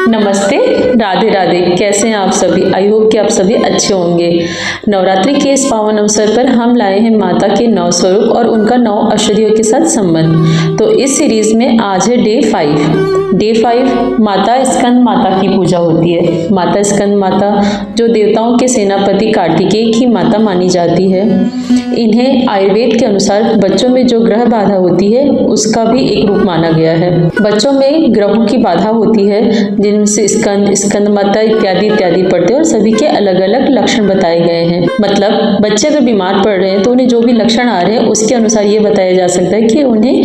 नमस्ते, राधे राधे। कैसे हैं आप सभी? आई होप कि आप सभी अच्छे होंगे। नवरात्रि के इस पावन अवसर पर हम लाए हैं माता के 9 स्वरूप और उनका 9 औषधियों के साथ संबंध। तो इस सीरीज में आज है डे 5 माता स्कंद माता की पूजा होती है। माता स्कंद माता जो देवताओं के सेनापति कार्तिकेय की माता मानी जाती है। इन्हें आयुर्वेद के अनुसार बच्चों में जो ग्रह बाधा होती है उसका भी एक रूप माना गया है। बच्चों में ग्रहों की बाधा होती है जिनमें से स्कंद माता इत्यादि इत्यादि पढ़ते हैं और सभी के अलग अलग लक्षण बताए गए हैं। मतलब बच्चे अगर बीमार पड़ रहे हैं तो उन्हें जो भी लक्षण आ रहे हैं उसके अनुसार ये बताया जा सकता है कि उन्हें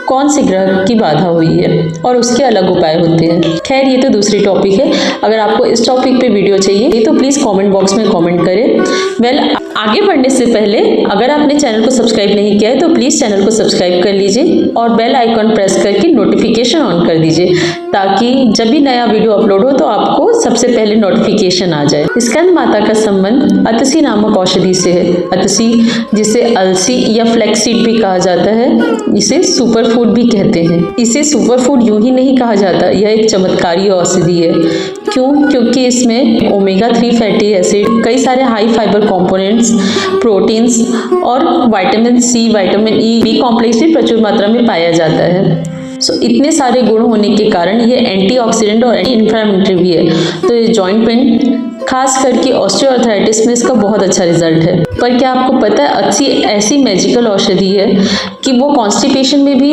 कौन से ग्रह की बाधा हुई है और उसके अलग उपाय होते हैं। खैर ये तो दूसरी टॉपिक है। अगर आपको इस टॉपिक पे वीडियो चाहिए तो प्लीज़ कमेंट बॉक्स में कमेंट करें। आगे बढ़ने से पहले अगर आपने चैनल को सब्सक्राइब नहीं किया है तो प्लीज़ चैनल को सब्सक्राइब कर लीजिए और बेल आइकॉन प्रेस करके नोटिफिकेशन ऑन कर दीजिए ताकि जब भी नया वीडियो अपलोड हो तो आपको सबसे पहले नोटिफिकेशन आ जाए। स्कंद माता का संबंध अतसी नामक औषधि से है। अतसी जिसे अलसी या फ्लैक्सीड भी कहा जाता है, इसे सुपर फूड भी कहते हैं। इसे सुपर फूड यूं ही नहीं कहा जाता, यह एक चमत्कारी औषधि है। क्यों? क्योंकि इसमें ओमेगा 3 फैटी एसिड, कई सारे हाई फाइबर कंपोनेंट्स, प्रोटीन्स और vitamin C, vitamin E, B complex भी प्रचुर मात्रा में पाया जाता है। इतने सारे गुण होने के कारण ये एंटीऑक्सीडेंट और एंटी इन्फ्लेमेटरी भी है। तो ये जॉइंट पेन खास करके ऑस्टियोआर्थराइटिस में इसका बहुत अच्छा रिजल्ट है। पर क्या आपको पता है अच्छी ऐसी मैजिकल औषधि है कि वो कॉन्स्टिपेशन में भी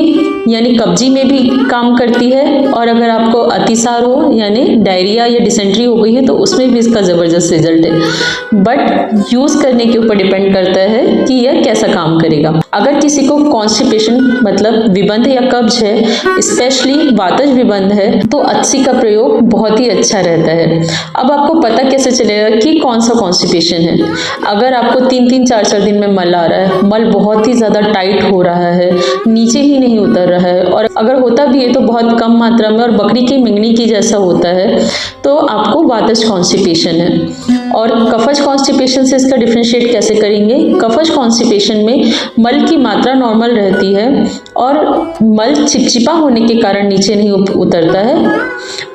यानी कब्जी में भी काम करती है और अगर आपको अतिसार हो यानी डायरिया या डिसेंट्री हो गई है तो उसमें भी इसका ज़बरदस्त रिजल्ट है। बट यूज़ करने के ऊपर डिपेंड करता है कि यह कैसा काम करेगा। अगर किसी को कॉन्स्टिपेशन मतलब विबंध या कब्ज है, स्पेशली वातज विबंध है, तो अतसी का प्रयोग बहुत ही अच्छा रहता है। अब आपको पता कैसे चलेगा कि कौन सा कॉन्स्टिपेशन है? अगर आपको 3-3, 4-4 दिन में मल आ रहा है, मल बहुत ही ज़्यादा टाइट हो रहा है, नीचे ही नहीं उतर रहा है और अगर होता भी है तो बहुत कम मात्रा में और बकरी की मिंगनी की जैसा होता है, तो आपको वातज कॉन्स्टिपेशन है। और कफज कॉन्स्टिपेशन से इसका डिफ्रेंशिएट कैसे करेंगे? कफज कॉन्स्टिपेशन में मल की मात्रा नॉर्मल रहती है और मल चिपचिपा होने के कारण नीचे नहीं उतरता है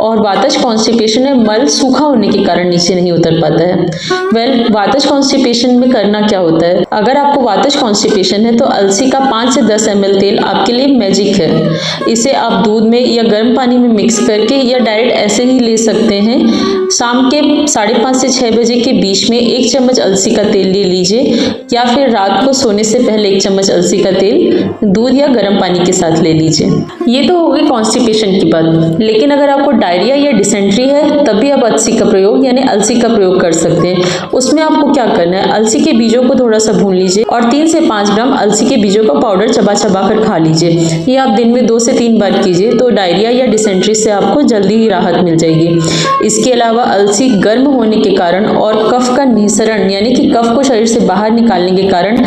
और वातज कॉन्स्टिपेशन में मल सूखा होने के कारण नीचे नहीं उतर पाता है। वातज कॉन्स्टिपेशन में करना क्या होता है? अगर आपको वातज कॉन्स्टिपेशन है तो अलसी का 5 से 10 ml तेल आपके लिए मैजिक है। इसे आप दूध में या गर्म पानी में मिक्स करके या डायरेक्ट ऐसे ही ले सकते हैं। शाम के 5:30 से 6 बजे के बीच में 1 चम्मच अलसी का तेल ले लीजिए या फिर रात को सोने से पहले 1 चम्मच अलसी का तेल दूध या गर्म पानी के साथ ले लीजिए। ये तो हो गई कॉन्स्टिपेशन की बात। लेकिन अगर आपको डायरिया या डिसेंट्री है तब भी आप अतसी का प्रयोग यानी अलसी का प्रयोग कर सकते हैं। उसमें आपको क्या करना है? अलसी के बीजों को थोड़ा सा भून लीजिए और 3 से 5 ग्राम अलसी के बीजों का पाउडर चबा चबा कर खा लीजिए। ये आप दिन में 2 से 3 बार कीजिए तो डायरिया या डिसेंट्री से आपको जल्दी ही राहत मिल जाएगी। इसके अलावा अलसी गर्म होने के कारण और कफ का निःसरण यानी कि कफ को शरीर से बाहर निकालने के कारण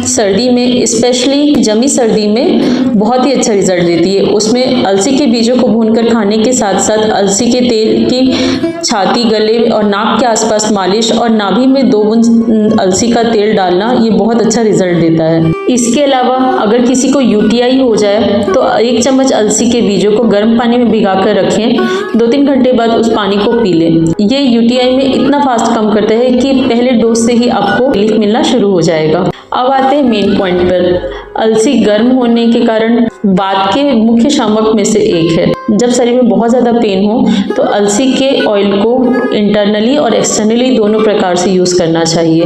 सर्दी में, स्पेशली जमी सर्दी में बहुत ही अच्छा रिजल्ट देती है। उसमें अलसी के बीजों को भूनकर खाने के साथ साथ अलसी के तेल की छाती, गले और नाक के आसपास मालिश और नाभि में 2 बूंद अलसी का तेल डालना ये बहुत अच्छा रिजल्ट देता है। इसके अलावा अगर किसी को यूटीआई हो जाए तो 1 चम्मच अलसी के बीजों को गर्म पानी में भिगा कर रखें, 2-3 घंटे बाद उस पानी को पी लें। ये यूटीआई में इतना फास्ट कम करता है कि पहले डोज से ही आपको रिलीफ मिलना शुरू हो जाएगा। अब आते हैं मेन पॉइंट पर। अलसी गर्म होने के कारण वात के मुख्य शामक में से एक है। जब शरीर में बहुत ज़्यादा पेन हो तो अलसी के ऑयल को इंटरनली और एक्सटर्नली दोनों प्रकार से यूज़ करना चाहिए।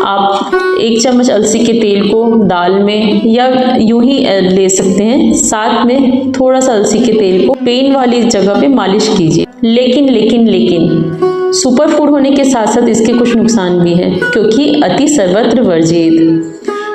आप 1 चम्मच अलसी के तेल को दाल में या यूं ही ले सकते हैं, साथ में थोड़ा सा अलसी के तेल को पेन वाली जगह पे मालिश कीजिए। लेकिन सुपर फूड होने के साथ साथ इसके कुछ नुकसान भी हैं क्योंकि अति सर्वत्र वर्जित।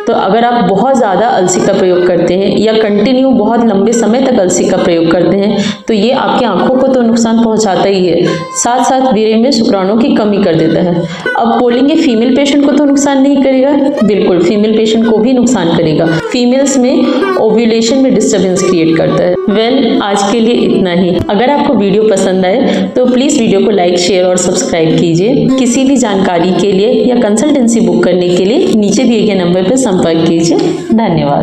तो अगर आप बहुत ज़्यादा अलसी का प्रयोग करते हैं या कंटिन्यू बहुत लंबे समय तक अलसी का प्रयोग करते हैं तो ये आपकी आंखों को तो नुकसान पहुंचाता ही है, साथ साथ वीर्य में शुक्राणुओं की कमी कर देता है। अब बोलेंगे फीमेल पेशेंट को तो नुकसान नहीं करेगा? बिल्कुल, फीमेल पेशेंट को भी नुकसान करेगा। फीमेल्स में ओव्यूलेशन में डिस्टर्बेंस क्रिएट करता है। आज के लिए इतना ही। अगर आपको वीडियो पसंद आए तो प्लीज़ वीडियो को लाइक, शेयर और सब्सक्राइब कीजिए। किसी भी जानकारी के लिए या कंसल्टेंसी बुक करने के लिए नीचे दिए गए नंबर पर संपर्क कीजिए। धन्यवाद।